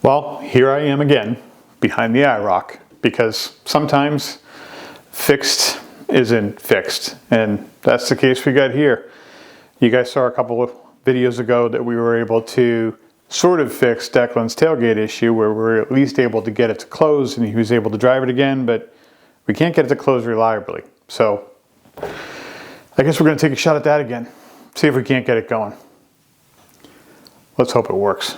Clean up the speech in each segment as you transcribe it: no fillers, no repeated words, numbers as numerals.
Well, here I am again behind the IROC, because sometimes fixed isn't fixed, and that's the case we got here. You guys saw a couple of videos ago that we were able to sort of fix Declan's tailgate issue, where we were at least able to get it to close and he was able to drive it again, but we can't get it to close reliably. So I guess we're going to take a shot at that again, see if we can't get it going. Let's hope it works.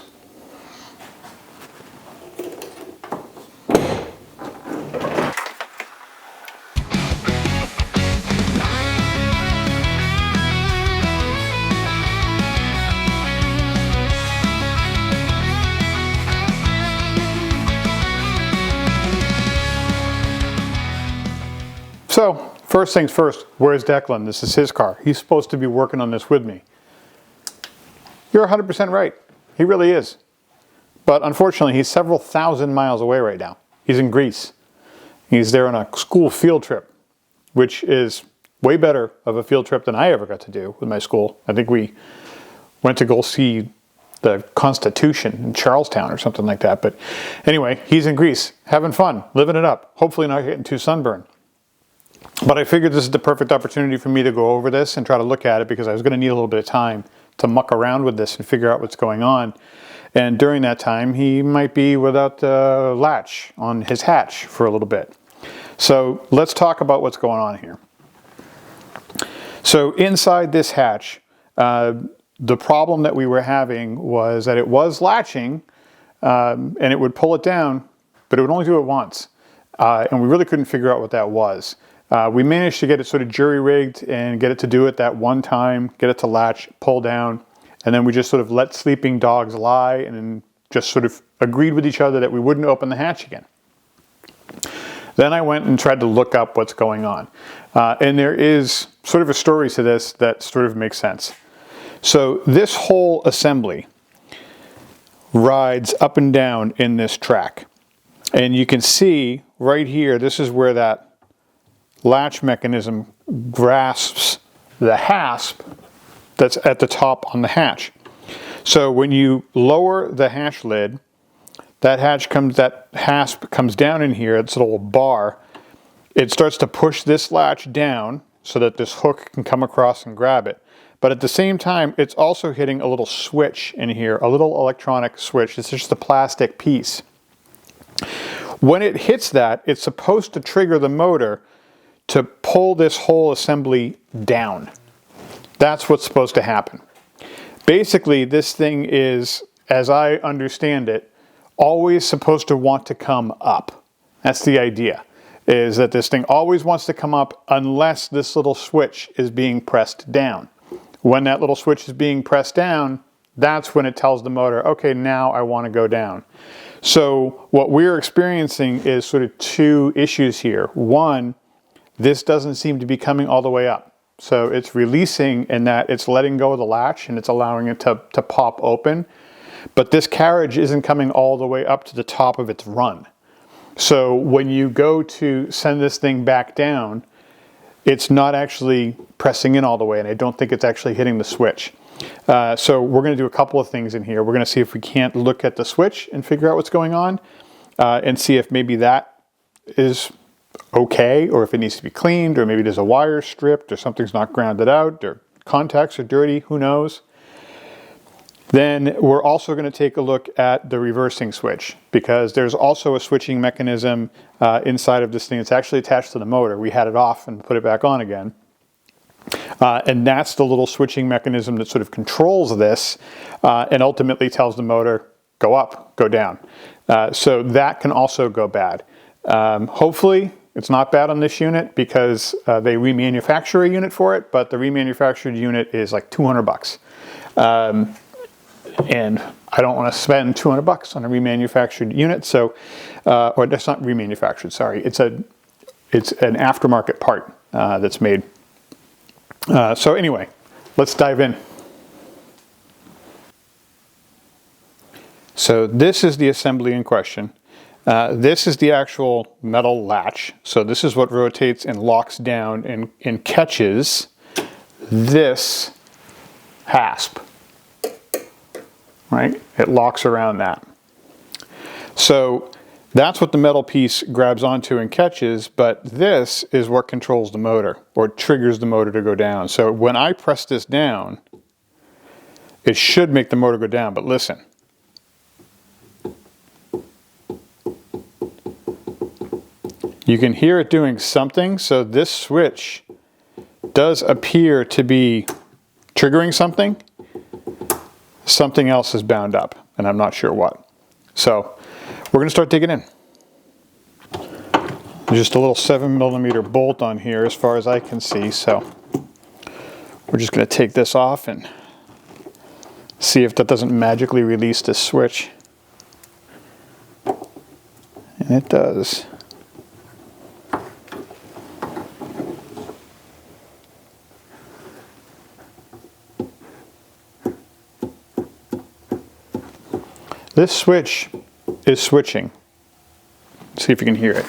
So, first things first, where's Declan? This is his car. He's supposed to be working on this with me. You're 100% right. He really is. But unfortunately, he's several thousand miles away right now. He's in Greece. He's there on a school field trip, which is way better of a field trip than I ever got to do with my school. I think we went to go see the Constitution in Charlestown or something like that. But anyway, he's in Greece, having fun, living it up, hopefully not getting too sunburned. But I figured this is the perfect opportunity for me to go over this and try to look at it, because I was going to need a little bit of time to muck around with this and figure out what's going on. And during that time, he might be without the latch on his hatch for a little bit. So let's talk about what's going on here. So inside this hatch, the problem that we were having was that it was latching and it would pull it down, but it would only do it once. And we really couldn't figure out what that was. We managed to get it sort of jury-rigged and get it to do it that one time, get it to latch, pull down, and then we just sort of let sleeping dogs lie and just sort of agreed with each other that we wouldn't open the hatch again. Then I went and tried to look up what's going on. And there is sort of a story to this that sort of makes sense. So this whole assembly rides up and down in this track. And you can see right here, this is where that latch mechanism grasps the hasp that's at the top on the hatch. So when you lower the hatch lid, that hasp comes down in here, it's a little bar. It starts to push this latch down so that this hook can come across and grab it. But at the same time, it's also hitting a little switch in here, a little electronic switch. It's just a plastic piece. When it hits that, it's supposed to trigger the motor to pull this whole assembly down. That's what's supposed to happen. Basically, this thing is, as I understand it, always supposed to want to come up. That's the idea, is that this thing always wants to come up unless this little switch is being pressed down. When that little switch is being pressed down, that's when it tells the motor, okay, now I want to go down. So what we're experiencing is sort of two issues here. One, this doesn't seem to be coming all the way up. So it's releasing in that it's letting go of the latch and it's allowing it to pop open. But this carriage isn't coming all the way up to the top of its run. So when you go to send this thing back down, it's not actually pressing in all the way, and I don't think it's actually hitting the switch. So we're going to do a couple of things in here. We're going to see if we can't look at the switch and figure out what's going on, and see if maybe that is okay, or if it needs to be cleaned, or maybe there's a wire stripped, or something's not grounded out, or contacts are dirty, who knows. Then we're also going to take a look at the reversing switch, because there's also a switching mechanism inside of this thing. It's actually attached to the motor. We had it off and put it back on again. And that's the little switching mechanism that sort of controls this and ultimately tells the motor, go up, go down. So that can also go bad. Hopefully it's not bad on this unit, because they remanufacture a unit for it, but the remanufactured unit is like $200. And I don't want to spend $200 on a remanufactured unit. So, or that's not remanufactured, sorry. It's an aftermarket part that's made. So anyway, let's dive in. So this is the assembly in question. This is the actual metal latch. So this is what rotates and locks down and catches this hasp. Right? It locks around that. So that's what the metal piece grabs onto and catches, but this is what controls the motor or triggers the motor to go down. So when I press this down, it should make the motor go down, but listen. You can hear it doing something, so this switch does appear to be triggering something. Something else is bound up, and I'm not sure what. So we're going to start digging in. Just a little 7mm bolt on here as far as I can see, so we're just going to take this off and see if that doesn't magically release this switch. And it does. This switch is switching. See if you can hear it.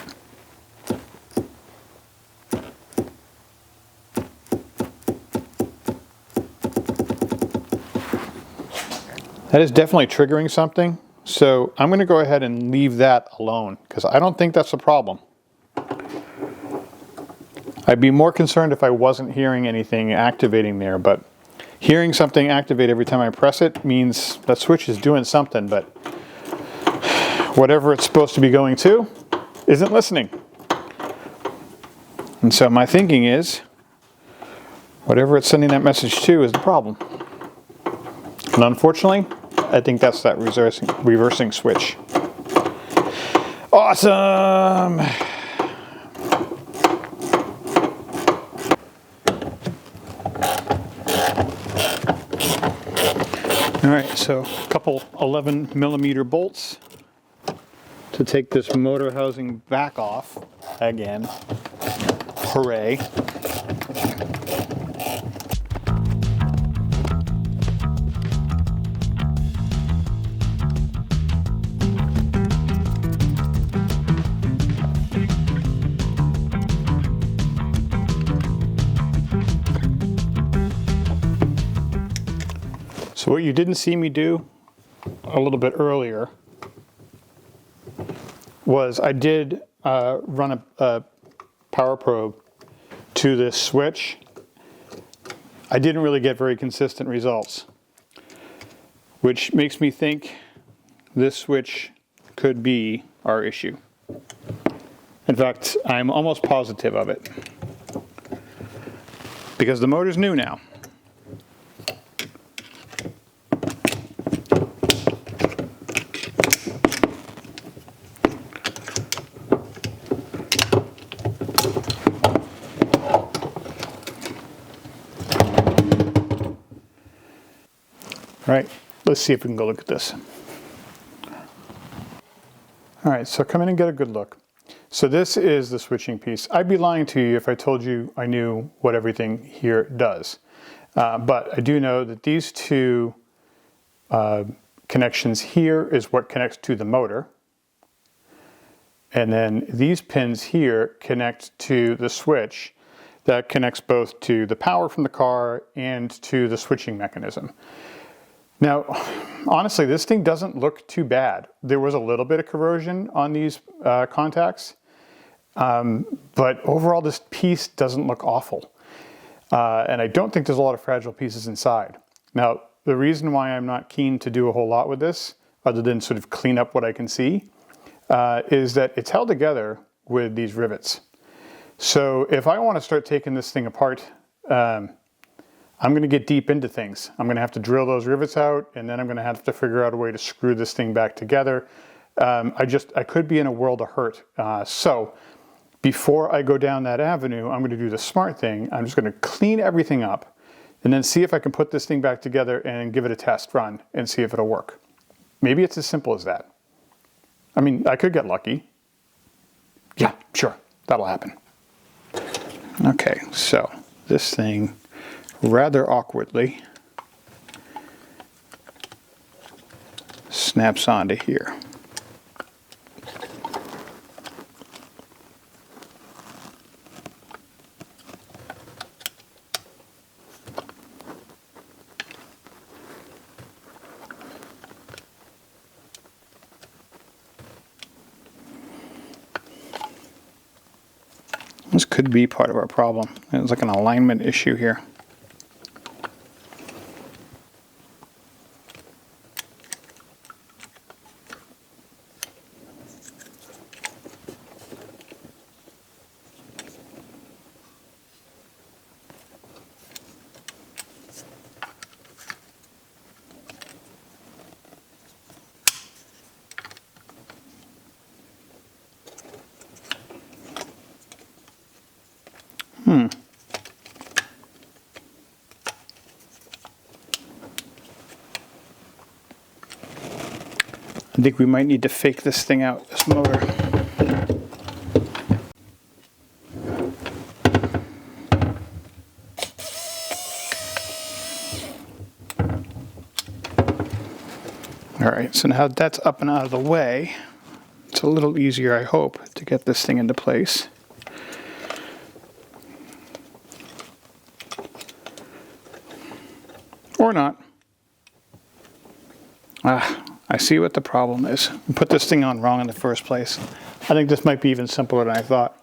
That is definitely triggering something, so I'm going to go ahead and leave that alone because I don't think that's a problem. I'd be more concerned if I wasn't hearing anything activating there, but hearing something activate every time I press it means that switch is doing something, but whatever it's supposed to be going to isn't listening. And so my thinking is, whatever it's sending that message to is the problem. And unfortunately, I think that's that reversing switch. Awesome! All right, so a couple 11mm bolts to take this motor housing back off again. Hooray. So what you didn't see me do a little bit earlier was I did run a power probe to this switch. I didn't really get very consistent results, which makes me think this switch could be our issue. In fact, I'm almost positive of it because the motor's new now. All right, let's see if we can go look at this. All right, so come in and get a good look. So this is the switching piece. I'd be lying to you if I told you I knew what everything here does. But I do know that these two connections here is what connects to the motor. And then these pins here connect to the switch that connects both to the power from the car and to the switching mechanism. Now, honestly, this thing doesn't look too bad. There was a little bit of corrosion on these contacts, but overall this piece doesn't look awful. And I don't think there's a lot of fragile pieces inside. Now, the reason why I'm not keen to do a whole lot with this, other than sort of clean up what I can see, is that it's held together with these rivets. So if I want to start taking this thing apart, I'm going to get deep into things. I'm going to have to drill those rivets out, and then I'm going to have to figure out a way to screw this thing back together. I could be in a world of hurt. So before I go down that avenue, I'm going to do the smart thing. I'm just going to clean everything up and then see if I can put this thing back together and give it a test run and see if it'll work. Maybe it's as simple as that. I mean, I could get lucky. Yeah, sure, that'll happen. Okay, so this thing rather awkwardly snaps onto here. This could be part of our problem. It's like an alignment issue here. I think we might need to fake this thing out, this motor. All right, so now that's up and out of the way, it's a little easier, I hope, to get this thing into place. Or not. I see what the problem is. We put this thing on wrong in the first place. I think this might be even simpler than I thought.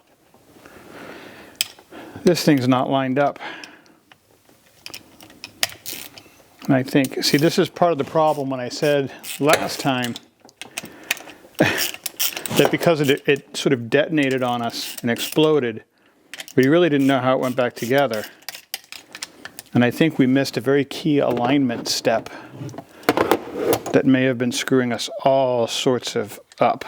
This thing's not lined up. And I think, see, this is part of the problem when I said last time that because it sort of detonated on us and exploded, we really didn't know how it went back together. And I think we missed a very key alignment step that may have been screwing us all sorts of up.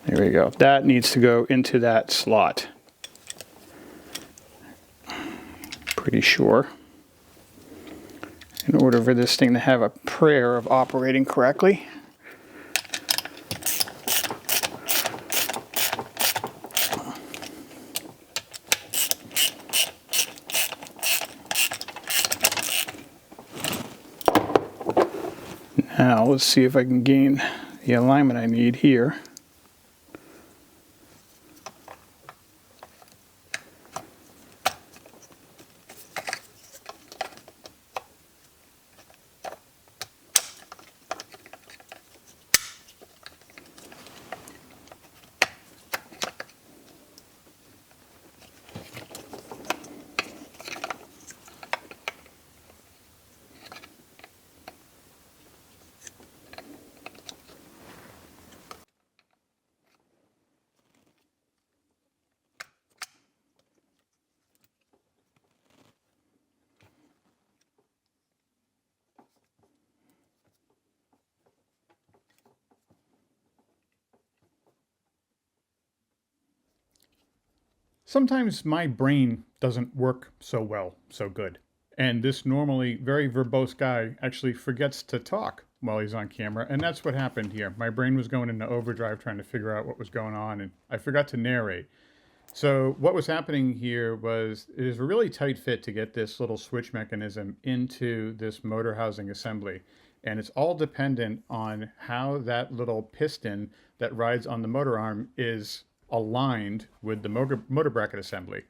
There we go. That needs to go into that slot. Pretty sure. In order for this thing to have a prayer of operating correctly. Now let's see if I can gain the alignment I need here. Sometimes my brain doesn't work so well, so good. And this normally very verbose guy actually forgets to talk while he's on camera. And that's what happened here. My brain was going into overdrive trying to figure out what was going on, and I forgot to narrate. So what was happening here was it is a really tight fit to get this little switch mechanism into this motor housing assembly. And it's all dependent on how that little piston that rides on the motor arm is aligned with the motor bracket assembly.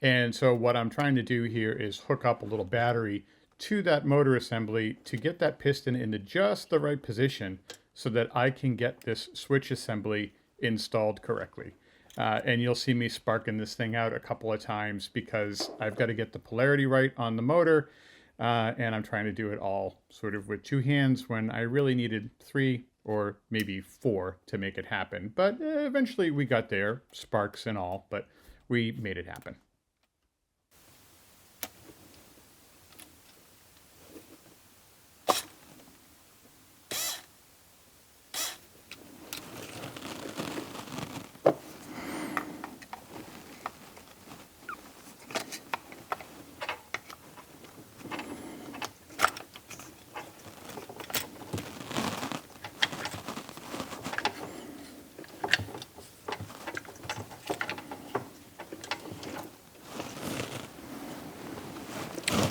And so what I'm trying to do here is hook up a little battery to that motor assembly to get that piston into just the right position so that I can get this switch assembly installed correctly. And you'll see me sparking this thing out a couple of times because I've got to get the polarity right on the motor. And I'm trying to do it all sort of with two hands when I really needed 3 or maybe 4 to make it happen. But eventually we got there, sparks and all, but we made it happen.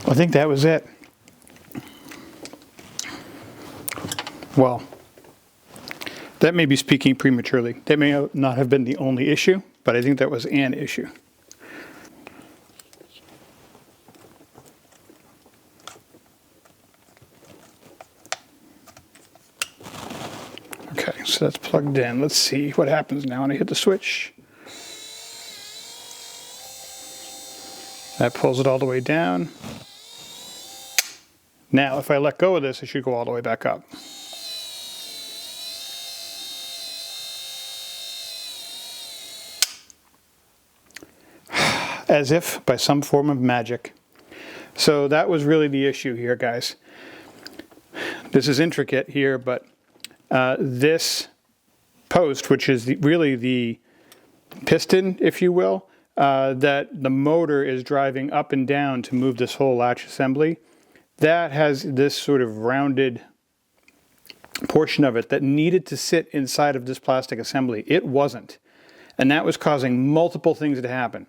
I think that was it. Well, that may be speaking prematurely. That may not have been the only issue, but I think that was an issue. So that's plugged in. Let's see what happens now when I hit the switch. That pulls it all the way down. Now, if I let go of this, it should go all the way back up. As if by some form of magic. So that was really the issue here, guys. This is intricate here, but this post, which is really the piston, if you will, that the motor is driving up and down to move this whole latch assembly, that has this sort of rounded portion of it that needed to sit inside of this plastic assembly. It wasn't. And that was causing multiple things to happen.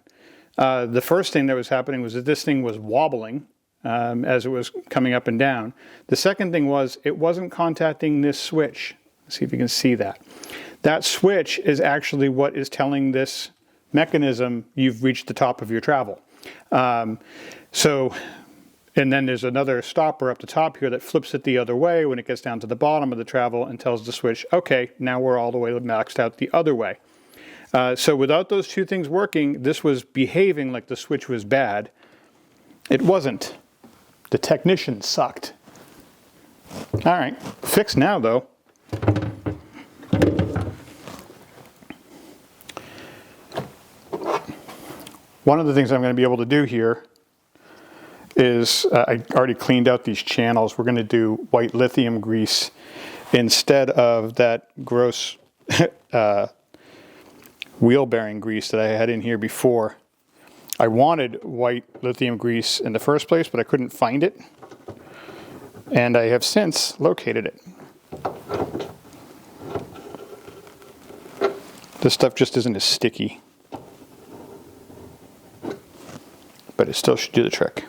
The first thing that was happening was that this thing was wobbling as it was coming up and down. The second thing was it wasn't contacting this switch. Let's see if you can see that. That switch is actually what is telling this mechanism you've reached the top of your travel. And then there's another stopper up the top here that flips it the other way when it gets down to the bottom of the travel and tells the switch, okay, now we're all the way maxed out the other way. So without those two things working, this was behaving like the switch was bad. It wasn't. The technician sucked. All right, fixed now though. One of the things I'm going to be able to do here is, I already cleaned out these channels. We're going to do white lithium grease instead of that gross wheel bearing grease that I had in here before. I wanted white lithium grease in the first place, but I couldn't find it. And I have since located it. This stuff just isn't as sticky. But it still should do the trick.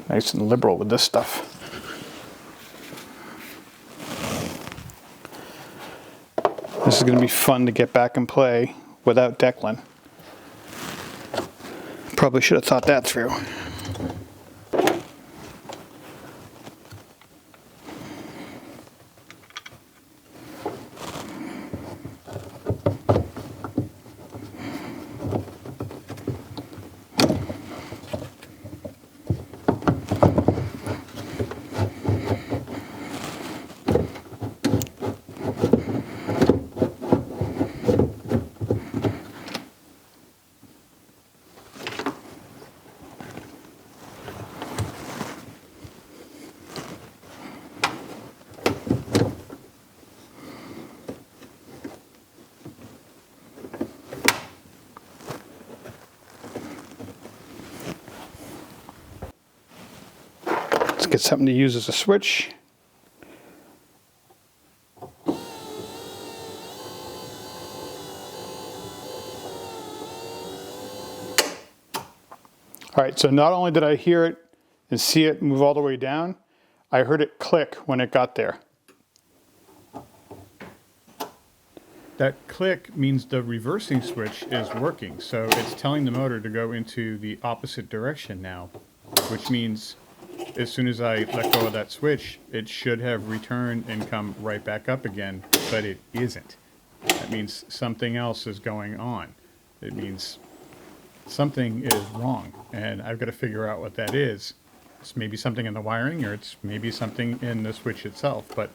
Nice and liberal with this stuff. This is going to be fun to get back and play without Declan. Probably should have thought that through. Get something to use as a switch. All right, so not only did I hear it and see it move all the way down, I heard it click when it got there. That click means the reversing switch is working, so it's telling the motor to go into the opposite direction now, which means as soon as I let go of that switch, it should have returned and come right back up again, but it isn't. That means something else is going on. It means something is wrong, and I've got to figure out what that is. It's maybe something in the wiring, or it's maybe something in the switch itself, but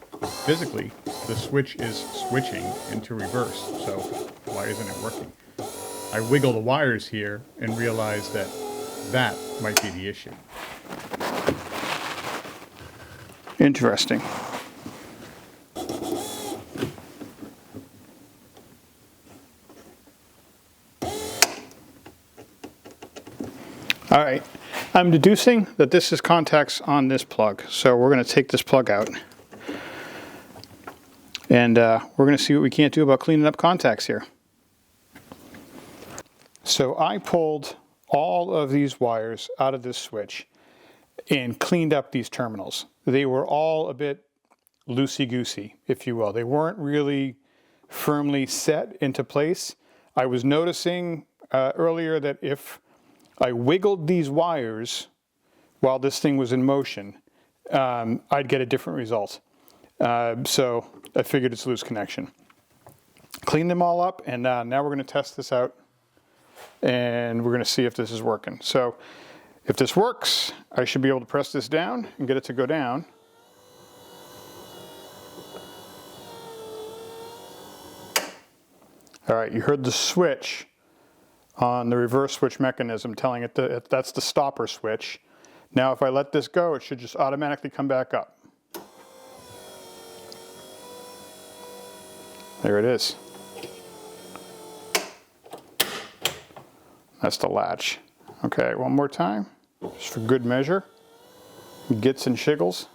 physically, the switch is switching into reverse, so why isn't it working? I wiggle the wires here and realize that that might be the issue. Interesting. All right, I'm deducing that this is contacts on this plug, so we're going to take this plug out. And we're going to see what we can't do about cleaning up contacts here. So I pulled all of these wires out of this switch and cleaned up these terminals. They were all a bit loosey-goosey, if you will. They weren't really firmly set into place. I was noticing earlier that if I wiggled these wires while this thing was in motion, I'd get a different result. So I figured it's a loose connection. Clean them all up, and now we're going to test this out, and we're going to see if this is working. So if this works, I should be able to press this down and get it to go down. All right, you heard the switch on the reverse switch mechanism telling it that that's the stopper switch. Now if I let this go, it should just automatically come back up. There it is. That's the latch. Okay, one more time, just for good measure. Gits and shiggles.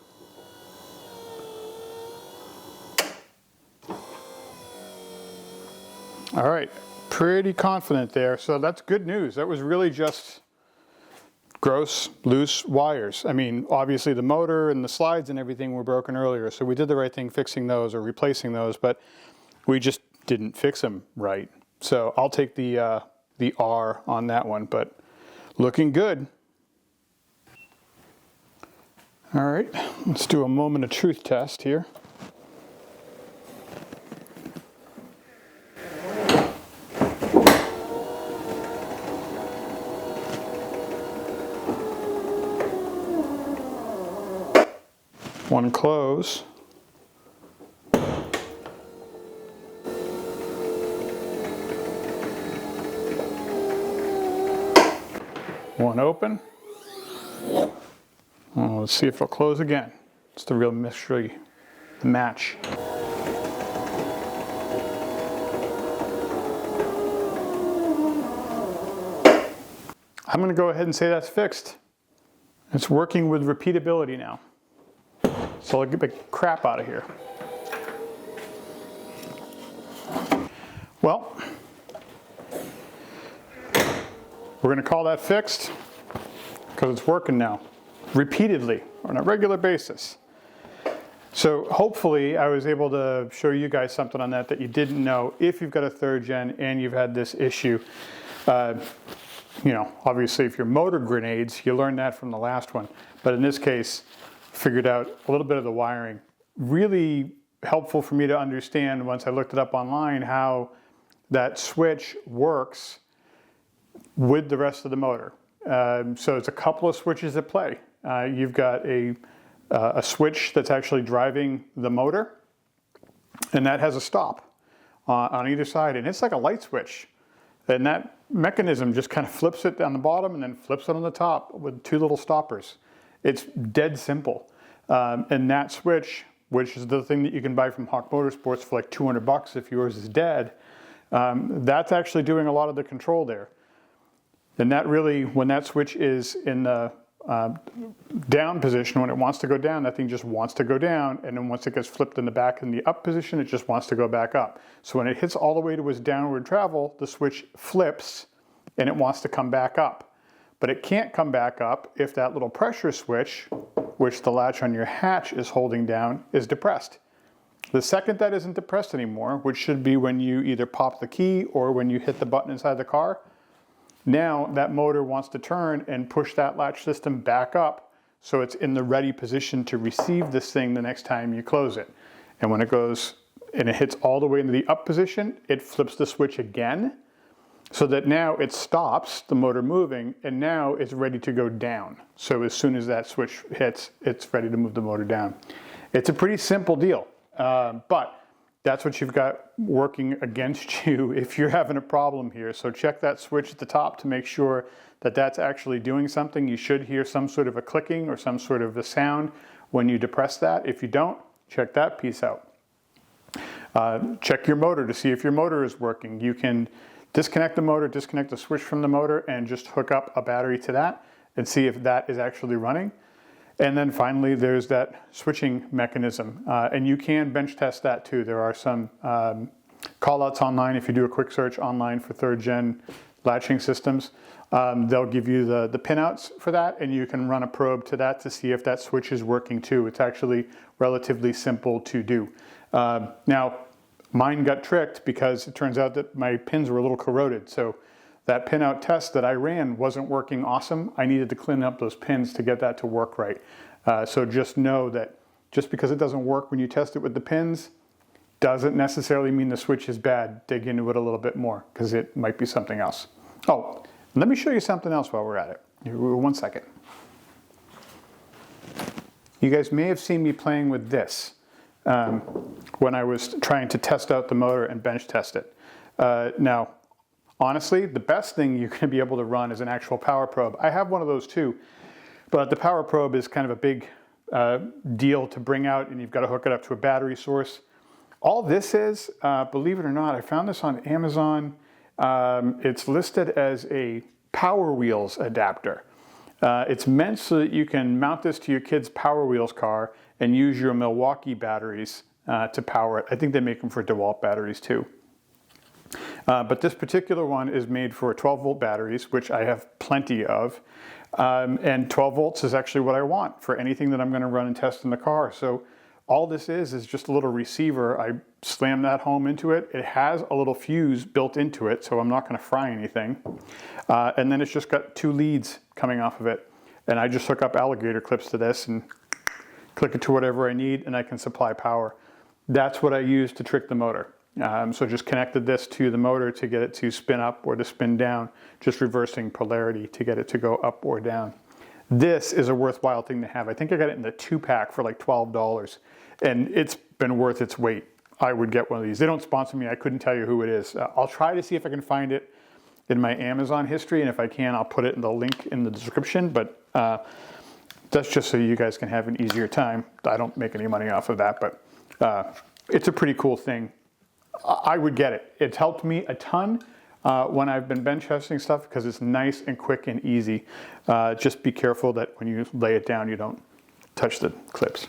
All right, pretty confident there. So that's good news. That was really just gross, loose wires. I mean, obviously the motor and the slides and everything were broken earlier, so we did the right thing fixing those or replacing those, but we just didn't fix them right. So I'll take the R on that one, but looking good. All right, let's do a moment of truth test here. One close. One open. Oh, let's see if it'll close again. It's the real mystery, the match. I'm going to go ahead and say that's fixed. It's working with repeatability now. So I'll get the crap out of here. Well, we're going to call that fixed because it's working now, repeatedly, on a regular basis. So hopefully I was able to show you guys something on that you didn't know if you've got a 3rd gen and you've had this issue. You know, obviously if you're motor grenades, you learned that from the last one. But in this case, figured out a little bit of the wiring. Really helpful for me to understand once I looked it up online how that switch works with the rest of the motor. So it's a couple of switches at play. You've got a switch that's actually driving the motor, and that has a stop on either side, and it's like a light switch. And that mechanism just kind of flips it down the bottom and then flips it on the top with 2 little stoppers. It's dead simple. And that switch, which is the thing that you can buy from Hawk Motorsports for like $200 if yours is dead, that's actually doing a lot of the control there. And that really, when that switch is in the down position, when it wants to go down, that thing just wants to go down, and then once it gets flipped in the back in the up position, it just wants to go back up. So when it hits all the way to its downward travel, the switch flips and it wants to come back up. But it can't come back up if that little pressure switch, which the latch on your hatch is holding down, is depressed. The second that isn't depressed anymore, which should be when you either pop the key or when you hit the button inside the car, now that motor wants to turn and push that latch system back up so it's in the ready position to receive this thing the next time you close it. And when it goes and it hits all the way into the up position, it flips the switch again so that now it stops the motor moving and now it's ready to go down. So as soon as that switch hits, it's ready to move the motor down. It's a pretty simple deal, but that's what you've got working against you if you're having a problem here. So check that switch at the top to make sure that that's actually doing something. You should hear some sort of a clicking or some sort of a sound when you depress that. If you don't, check that piece out. Check your motor to see if your motor is working. You can disconnect the motor, disconnect the switch from the motor, and just hook up a battery to that and see if that is actually running. And then finally, there's that switching mechanism. And you can bench test that too. There are some call outs online. If you do a quick search online for 3rd gen latching systems, they'll give you the pinouts for that, and you can run a probe to that to see if that switch is working too. It's actually relatively simple to do. Now, mine got tricked because it turns out that my pins were a little corroded. So that pinout test that I ran wasn't working awesome. I needed to clean up those pins to get that to work right. So just know that just because it doesn't work when you test it with the pins doesn't necessarily mean the switch is bad. Dig into it a little bit more because it might be something else. Oh, let me show you something else while we're at it. 1 second. You guys may have seen me playing with this when I was trying to test out the motor and bench test it. Now, honestly, the best thing you're going to be able to run is an actual power probe. I have one of those too, but the power probe is kind of a big deal to bring out, and you've got to hook it up to a battery source. All this is, believe it or not, I found this on Amazon. It's listed as a Power Wheels adapter. It's meant so that you can mount this to your kid's Power Wheels car and use your Milwaukee batteries to power it. I think they make them for DeWalt batteries too. But this particular one is made for 12-volt batteries, which I have plenty of. And 12 volts is actually what I want for anything that I'm going to run and test in the car. So all this is just a little receiver. I slam that home into it. It has a little fuse built into it, so I'm not going to fry anything. And then it's just got 2 leads coming off of it. And I just hook up alligator clips to this and click it to whatever I need, and I can supply power. That's what I use to trick the motor. So just connected this to the motor to get it to spin up or to spin down, just reversing polarity to get it to go up or down. This is a worthwhile thing to have. I think I got it in the 2-pack for like $12, and it's been worth its weight. I would get one of these. They don't sponsor me. I couldn't tell you who it is. I'll try to see if I can find it in my Amazon history, and if I can, I'll put it in the link in the description, but that's just so you guys can have an easier time. I don't make any money off of that, but it's a pretty cool thing. I would get it. It's helped me a ton when I've been bench testing stuff because it's nice and quick and easy. Just be careful that when you lay it down, you don't touch the clips.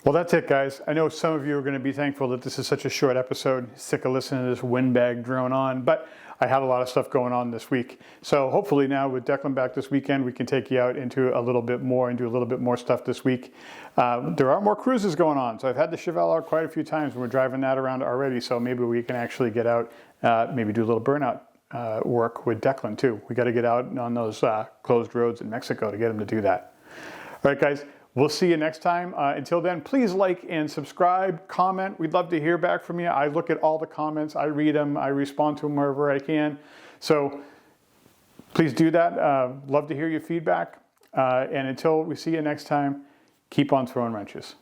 Well, that's it, guys. I know some of you are going to be thankful that this is such a short episode. Sick of listening to this windbag drone on, but I had a lot of stuff going on this week. So hopefully now with Declan back this weekend, we can take you out into a little bit more and do a little bit more stuff this week. There are more cruises going on. So I've had the Chevelle out quite a few times and we're driving that around already. So maybe we can actually get out, maybe do a little burnout work with Declan too. We got to get out on those closed roads in Mexico to get him to do that. All right, guys. We'll see you next time. Until then, please like and subscribe, comment. We'd love to hear back from you. I look at all the comments. I read them. I respond to them wherever I can. So please do that. Love to hear your feedback. And until we see you next time, keep on throwing wrenches.